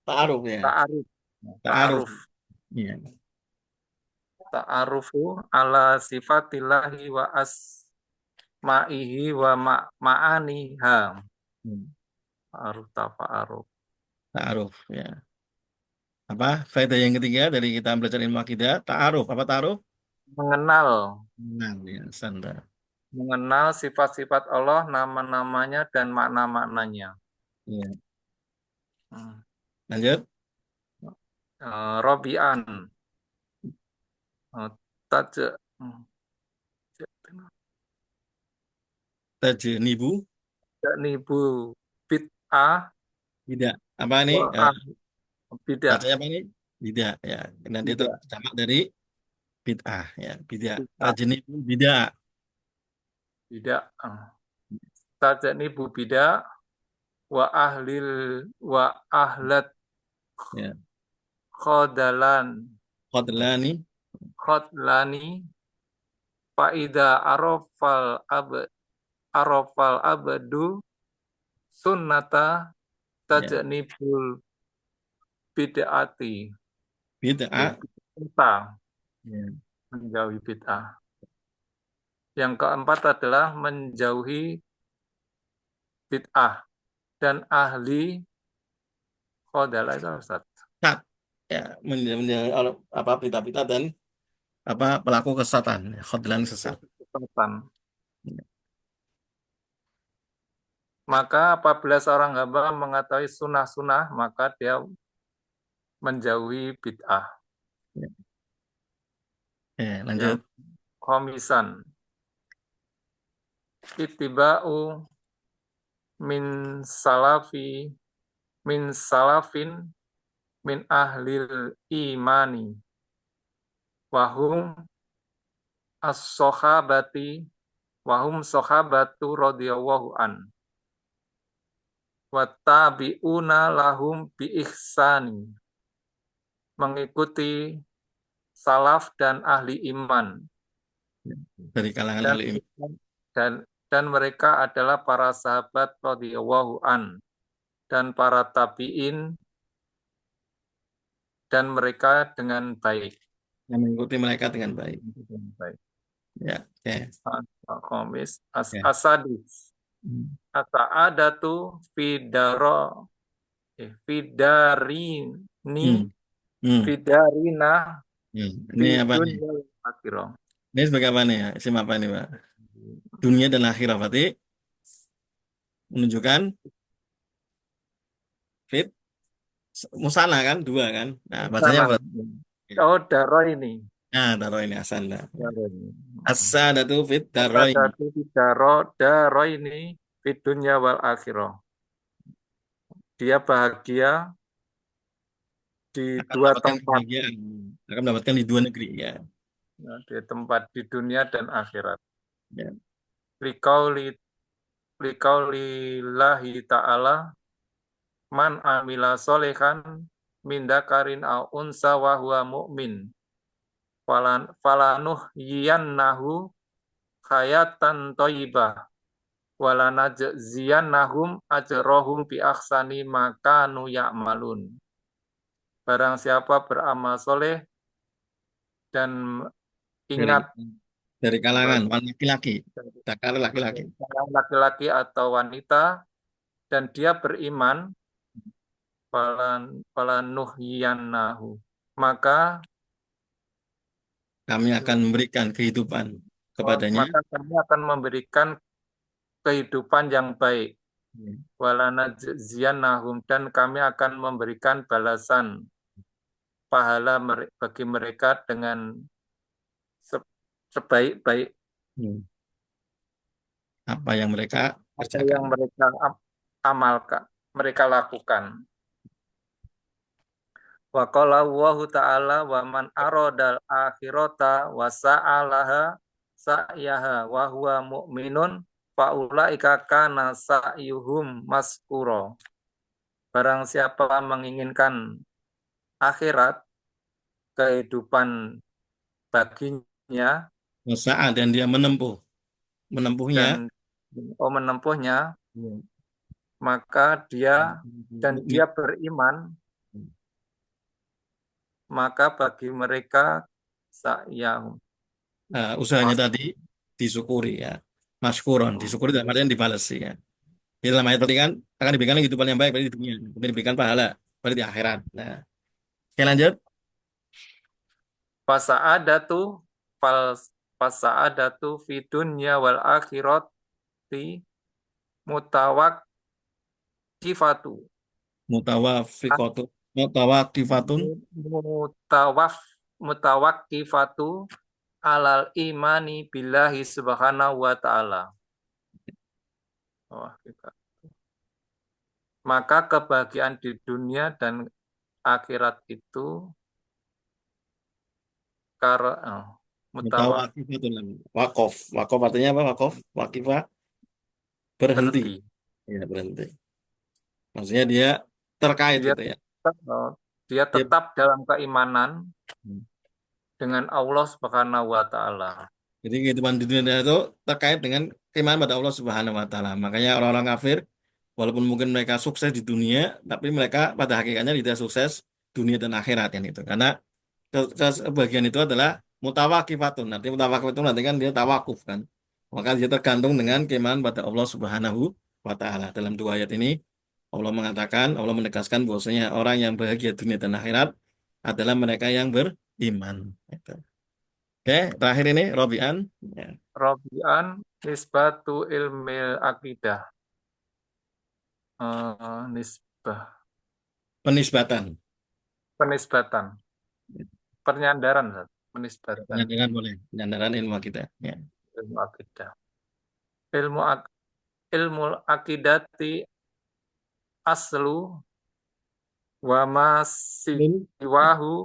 Ta'aruf ya. ta'aruf Ta'aruf. ta'aruf Ya. ta'arufu ala sifatillahi wa asma'ihi wa ma'aniha Hmm. aruf tafa'aruf Ta'aruf, ya. Apa? Faedah yang ketiga dari kita belajar ilmu akidah, ta'aruf. Apa ta'aruf? mengenal Nah, ya, standar. mengenal sifat-sifat Allah, nama-namanya dan makna-maknanya. Ya. Hmm. Lanjut. Robian, taj, Tajnibu, nibu bid'ah tidak. Apa ini? wa bidah, Bacanya apa ini? Tidak, ya. Nanti itu bidah, jamak dari bid'ah, ya. Bid'ah. bid'ah, Tajnibu bid'ah. bidah, taj nibu bidah wa ahlat Ya. khodalan Qadlani, khodlani faida arofal abdu sunnata ya. tajnibul bid'ati. Bid'ah. Kita Ya. menjauhi bid'ah. Yang keempat adalah menjauhi bid'ah dan ahli khodalah itu Ustaz. Sat. Ya, apa pita-pita dan apa pelaku kesesatan, ya, khadlan sesat. Kesesatan. Maka apabila seorang hamba mengetahui sunnah-sunnah, maka dia menjauhi bid'ah. Ya. Ya, Yang lanjut. komisan, ittiba'u min salafi min salafin min ahlil imani wahum as-sahabati wahum sahabatu radhiyallahu an wa tabi'una lahum bi ihsani, mengikuti salaf dan ahli iman Dari kalangan dan ahli iman. dan dan mereka adalah para sahabat radhiyallahu an dan para tabi'in dan mereka dengan baik. yang mengikuti mereka dengan baik. Baik. Ya, oke. Al-Khamis, Oke. Asadis. Hmm. As-sa'adatu fidarini, Hmm. Hmm. fidarina, Hmm. Ini apa nih? fidunya akhirah. Ini sebagai apa nih ya? Isim apa ini, Pak? Dunia dan akhirat berarti menunjukkan fit musana kan dua kan. Nah, bacanya Sana. apa? Oh, daro ini. Nah, taruh ini asanda. Daro ini. Asadatu fit daroin. Asadatu daro ini, fidunya wal akhirah. Dia bahagia di Akan dua mendapatkan tempat. kebahagiaan. Akan mendapatkan di dua negeri ya. Nah, di tempat di dunia dan akhirat. Ya. Liqauli liqaulillahi ta'ala man amila solehan min dakarin au unsa wa huwa mu'min falanuh yiyannahu hayatan thayyibah walanajziyannahum ajrahum bi ahsani makanu ya'malun. Barang siapa beramal soleh dan Dari ingat dari kalangan laki-laki. Dakar laki-laki. laki-laki atau wanita dan dia beriman falanuhyiyannahu, maka Kami akan memberikan kehidupan kepadanya. maka kami akan memberikan kehidupan yang baik. Walanajziyannahum, dan kami akan memberikan balasan pahala bagi mereka dengan sebaik-baik Hmm. Apa yang mereka apa kerjakan. yang mereka amalkan, mereka lakukan. Wa qala Allahu ta'ala wa man aradal akhirata wa sa'alaha sa'yaha wa huwa mu'minun fa ulaika kana sa'yuhum maskura. Barang siapa menginginkan akhirat, kehidupan baginya Wasa'a dan dia menempuhnya. dan menempuhnya, maka dia dan dia beriman, maka bagi mereka sa'yahum Usahanya tadi disyukuri ya. Maskuron, disyukuri dalam artian dibalas ya. Jadi dalam ayat tadi kan akan diberikan kehidupan yang baik pada di dunia, kemudian diberikan pahala pada di akhirat. Nah, oke lanjut. fasa'adatu fasa'adatu fi dunya wal akhirati mutawaqqifatu Mutawafiqatu, mutawaqifatun, mutawaf mutawaqqifatu alal imani billahi subhanahu wa ta'ala. Wah, maka kebahagiaan di dunia dan akhirat itu mutawaf mutawaqifatun. Wakof, wakof artinya apa? Wakof, wakifah, berhenti. berhenti. Ya, berhenti. Maksudnya dia terkait Dia gitu ya. tetap, dia Dia tetap dalam keimanan dengan Allah Subhanahu wa taala. Jadi kehidupan di dunia itu terkait dengan keimanan pada Allah Subhanahu wa taala. Makanya orang-orang kafir walaupun mungkin mereka sukses di dunia, tapi mereka pada hakikatnya tidak sukses dunia dan akhirat kan itu. Karena kebahagiaan itu adalah mutawakifatun. Nanti mutawakifatun nanti kan dia tawakuf kan. Maka dia tergantung dengan keimanan pada Allah Subhanahu wa taala. Dalam dua ayat ini Allah mengatakan, Allah menegaskan bahwasanya orang yang bahagia dunia dan akhirat adalah mereka yang beriman. Gitu. Oke, terakhir ini Robian. Ya. Rabi'an nisbatu ilmil akidah. Nisbah Penisbatan. penisbatan, penyandaran, penisbatan Penyandaran boleh. Penyandaran ilmu kita. Ya. ilmu akidah. Ilmu ilmu akidati aslu wa masiwahu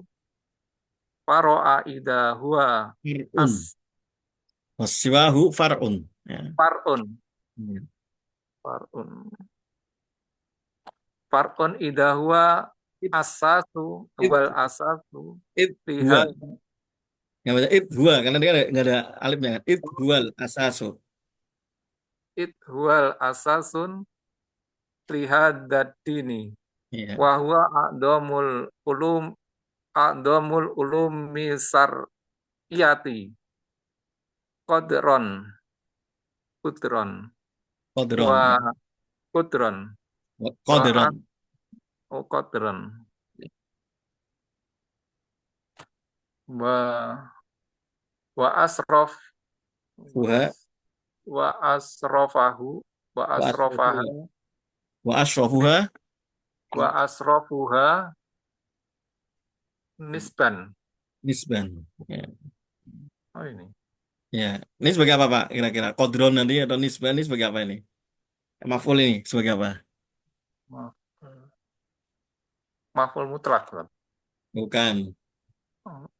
faro'a idha huwa Fir'un. Wasiwahu far'un. Ya. far'un Ya. far'un far'un idha huwa asasu It, wal asasu it lihat huwa. Yang baca it huwa karena dia nggak ada alifnya kan. It huwal asasu. it huwal asasun lihat dini Ya. wa huwa a'dhamul ulum a'dhamul ulumi syar'iyati qadron qudron Qadron. wa qudron wa Qadron. qadron wa asrof Fuha. wa asrofahu wa Wa asrofaha asrafuha. Wa asrafuha. wa asrofuha nisban. Nisban. Ya. Oh ini. Ya. Ini sebagai apa, Pak? Kira-kira. Qadron nanti atau nisban ini sebagai apa ini? Maf'ul ini sebagai apa? Maf'ul mutlak. Bukan.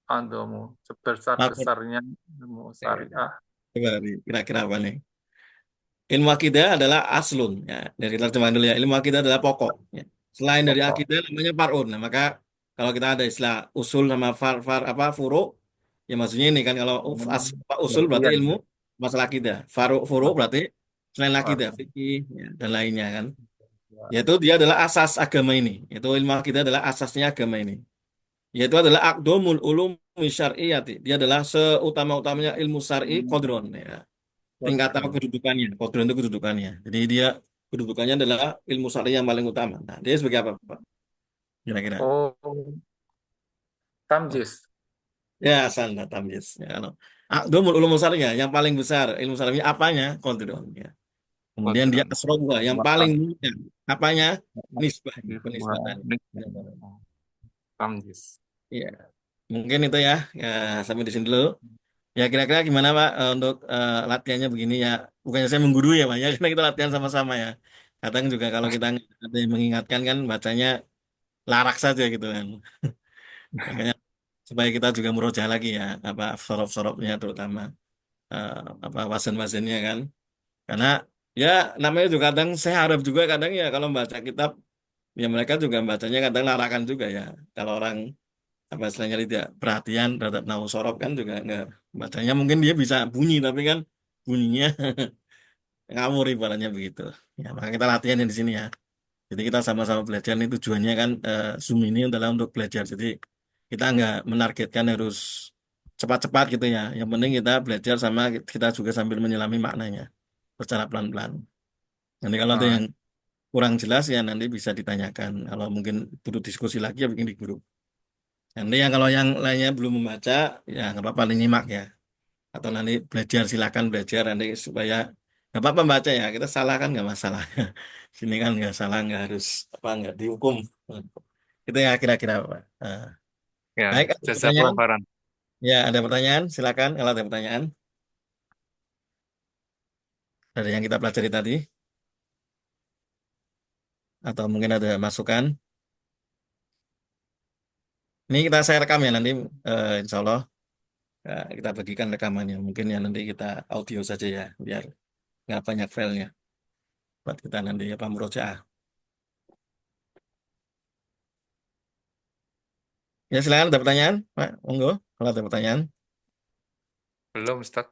Andomu Maf'ul. sebesar-besarnya ilmu syariah. Coba kira-kira apa nih? Ilmu akidah adalah aslun. Ya, dari terjemahan dulu ya. Ilmu akidah adalah pokok. Ya. Selain dari Pokok. akidah namanya far'un. Nah, maka kalau kita ada istilah usul sama far apa furu, ya maksudnya ini kan kalau usul berarti Bagian. ilmu masalah akidah. Furu berarti selain akidah, Asal. fikih ya, dan lainnya kan. Yaitu dia adalah asas agama ini. Itu ilmu akidah adalah asasnya agama ini. Yaitu adalah aqdomul ulum syar'iyyati. Dia adalah seutama-utamanya ilmu syar'i qadron ya. Tingkatan kedudukannya. Qadron itu kedudukannya. Jadi dia kedudukannya adalah ilmu syar'i yang paling utama. Nah, dia sebagai apa, Pak? Kira-kira. Oh, tamjiz. Ya, asal tamyiz. Ya, kalau aqdomul ulum syar'iyyah yang paling besar ilmu syar'inya apanya? Qadron ya. Kemudian dia Qadron. asroba yang paling mulia. Apanya? Nisbah, penisbatan. Tamjiz. Iya. Mungkin itu ya. Ya, sampai di sini dulu. Ya kira-kira gimana Pak untuk latihannya begini ya. Bukannya saya menggurui ya Pak ya, karena kita latihan sama-sama ya. Kadang juga kalau kita ada yang mengingatkan kan bacanya larak saja gitu kan. Makanya supaya kita juga murojaah lagi ya, apa sorof-sorofnya terutama eh, apa wasan-wasannya kan. Karena ya namanya juga kadang saya harap juga kadang ya kalau baca kitab ya mereka juga bacanya kadang larakan juga ya. Kalau orang apa istilahnya tidak perhatian terhadap nahu sorof kan juga enggak bacanya mungkin dia bisa bunyi tapi kan bunyinya ngawur ibaratnya begitu ya maka kita latihan di sini ya jadi kita sama-sama belajar ini tujuannya kan Zoom ini adalah untuk belajar jadi kita nggak menargetkan harus cepat-cepat gitu ya yang penting kita belajar sama kita juga sambil menyelami maknanya secara pelan-pelan nanti kalau ada Ah, yang kurang jelas ya nanti bisa ditanyakan kalau mungkin butuh diskusi lagi ya bikin di grup nanti yang kalau yang lainnya belum membaca ya nggak apa-apa nyimak ya atau nanti belajar silakan belajar nanti supaya nggak apa-apa baca ya kita salah kan nggak masalah sini kan nggak salah nggak harus apa nggak dihukum itu ya kira-kira Pak. ya, Baik ada jazakallah pertanyaan khairan. ya ada pertanyaan silakan kalau ada pertanyaan dari yang kita pelajari tadi atau mungkin ada masukan ini kita saya rekam ya nanti insya Allah kita bagikan rekamannya mungkin ya nanti kita audio saja ya biar nggak banyak filenya buat kita nanti apa murojaah. Ya silakan ada pertanyaan, Pak. Monggo kalau ada pertanyaan. Belum, Ustaz.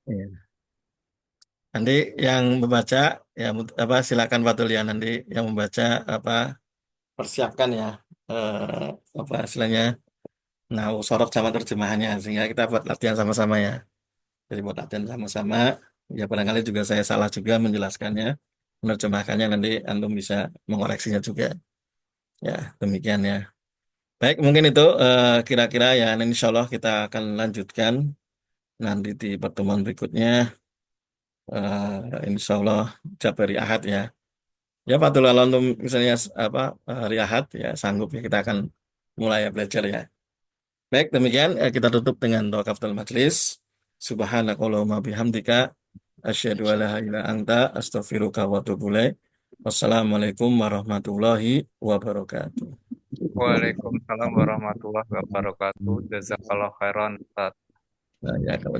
Iya. Nanti yang membaca ya apa silakan Pak Tulia nanti yang membaca apa persiapkan ya apa istilahnya nah sorot sama terjemahannya sehingga kita buat latihan sama-sama ya. Jadi buat latihan sama-sama ya barangkali juga saya salah juga menjelaskannya menerjemahkannya nanti antum bisa mengoreksinya juga. Ya, demikian ya. Baik, mungkin itu kira-kira ya insya Allah kita akan lanjutkan nanti di pertemuan berikutnya insya Allah Jabari Ahad ya. Ya Fatul kalau untuk misalnya apa hari Ahad ya sanggup ya kita akan mulai ya belajar ya. Baik demikian kita tutup dengan doa kafatul majelis. Subhanakallahumma bihamdika asyhadu an la ilaha illa anta astaghfiruka wa atubu ilaik. Wassalamualaikum warahmatullahi wabarakatuh. Waalaikumsalam warahmatullahi wabarakatuh. Jazakallah khairan, Ustaz. Nah, ya kalau